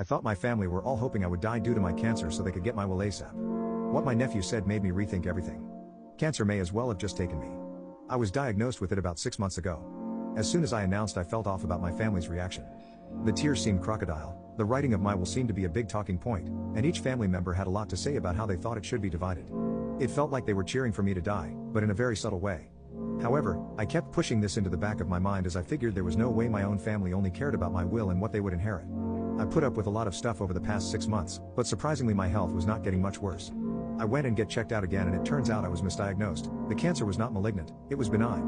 I thought my family were all hoping I would die due to my cancer so they could get my will ASAP. What my nephew said made me rethink everything. Cancer may as well have just taken me. I was diagnosed with it about 6 months ago. As soon as I announced, I felt off about my family's reaction. The tears seemed crocodile, the writing of my will seemed to be a big talking point, and each family member had a lot to say about how they thought it should be divided. It felt like they were cheering for me to die, but in a very subtle way. However, I kept pushing this into the back of my mind as I figured there was no way my own family only cared about my will and what they would inherit. I put up with a lot of stuff over the past 6 months, but surprisingly my health was not getting much worse. I went and get checked out again and it turns out I was misdiagnosed. The cancer was not malignant, it was benign.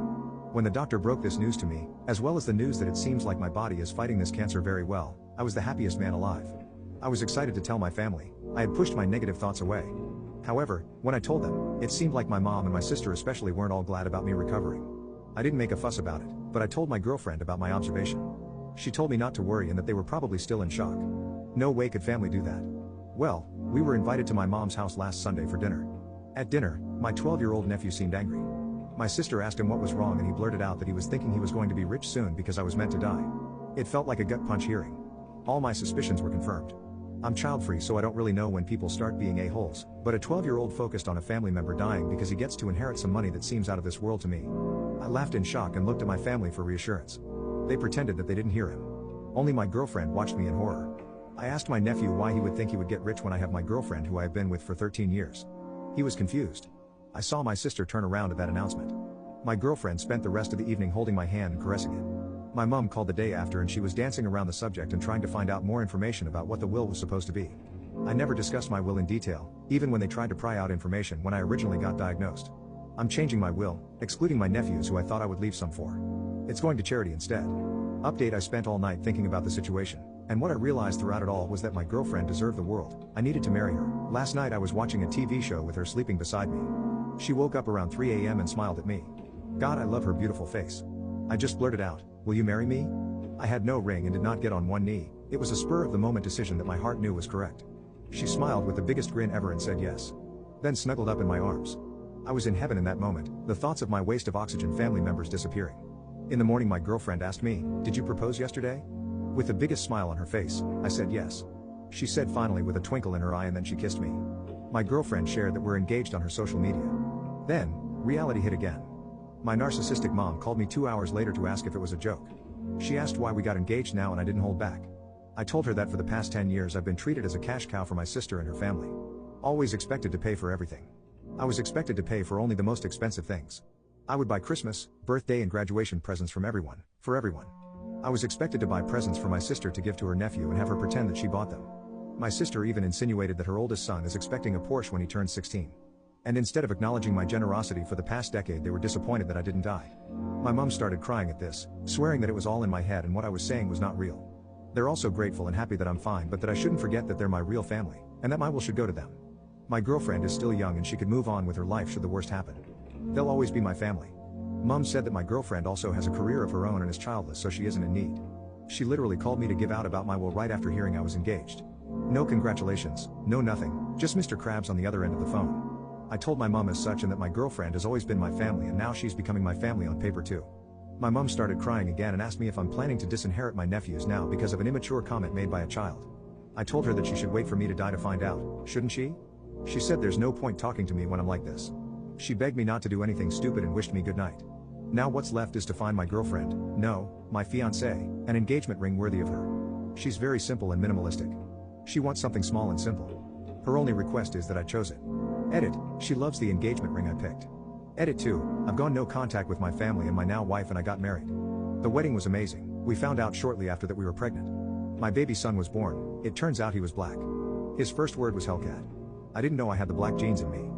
When the doctor broke this news to me, as well as the news that it seems like my body is fighting this cancer very well, I was the happiest man alive. I was excited to tell my family. I had pushed my negative thoughts away. However, when I told them, it seemed like my mom and my sister especially weren't all glad about me recovering. I didn't make a fuss about it, but I told my girlfriend about my observation. She told me not to worry and that they were probably still in shock. No way could family do that. Well, we were invited to my mom's house last Sunday for dinner. At dinner, my 12-year-old nephew seemed angry. My sister asked him what was wrong and he blurted out that he was thinking he was going to be rich soon because I was meant to die. It felt like a gut punch hearing. All my suspicions were confirmed. I'm child-free so I don't really know when people start being a-holes, but a 12-year-old focused on a family member dying because he gets to inherit some money that seems out of this world to me. I laughed in shock and looked at my family for reassurance. They pretended that they didn't hear him. Only my girlfriend watched me in horror. I asked my nephew why he would think he would get rich when I have my girlfriend who I have been with for 13 years. He was confused. I saw my sister turn around at that announcement. My girlfriend spent the rest of the evening holding my hand and caressing it. My mom called the day after and she was dancing around the subject and trying to find out more information about what the will was supposed to be. I never discussed my will in detail, even when they tried to pry out information when I originally got diagnosed. I'm changing my will, excluding my nephews who I thought I would leave some for. It's going to charity instead. Update: I spent all night thinking about the situation, and what I realized throughout it all was that my girlfriend deserved the world. I needed to marry her. Last night I was watching a TV show with her sleeping beside me. She woke up around 3 a.m. and smiled at me. God, I love her beautiful face. I just blurted out, "Will you marry me?" I had no ring and did not get on one knee. It was a spur of the moment decision that my heart knew was correct. She smiled with the biggest grin ever and said yes. Then snuggled up in my arms. I was in heaven in that moment, the thoughts of my waste of oxygen family members disappearing. In the morning my girlfriend asked me, "Did you propose yesterday?" With the biggest smile on her face, I said yes. She said finally with a twinkle in her eye and then she kissed me. My girlfriend shared that we're engaged on her social media. Then, reality hit again. My narcissistic mom called me 2 hours later to ask if it was a joke. She asked why we got engaged now and I didn't hold back. I told her that for the past 10 years I've been treated as a cash cow for my sister and her family. Always expected to pay for everything. I was expected to pay for only the most expensive things. I would buy Christmas, birthday and graduation presents from everyone, for everyone. I was expected to buy presents for my sister to give to her nephew and have her pretend that she bought them. My sister even insinuated that her oldest son is expecting a Porsche when he turns 16. And instead of acknowledging my generosity for the past decade, they were disappointed that I didn't die. My mom started crying at this, swearing that it was all in my head and what I was saying was not real. They're also grateful and happy that I'm fine, but that I shouldn't forget that they're my real family, and that my will should go to them. My girlfriend is still young and she could move on with her life should the worst happen. They'll always be my family. Mom said that my girlfriend also has a career of her own and is childless, so she isn't in need. She literally called me to give out about my will right after hearing I was engaged. No congratulations, no nothing, just Mr. Krabs on the other end of the phone. I told my mom as such and that my girlfriend has always been my family and now she's becoming my family on paper too. My mom started crying again and asked me if I'm planning to disinherit my nephews now because of an immature comment made by a child. I told her that she should wait for me to die to find out, shouldn't she? She said there's no point talking to me when I'm like this. She begged me not to do anything stupid and wished me good night. Now what's left is to find my girlfriend, no, my fiancée, an engagement ring worthy of her. She's very simple and minimalistic. She wants something small and simple. Her only request is that I chose it. Edit: she loves the engagement ring I picked. Edit 2: I've gone no contact with my family and my now wife and I got married. The wedding was amazing. We found out shortly after that we were pregnant. My baby son was born. It turns out he was black. His first word was Hellcat. I didn't know I had the black genes in me.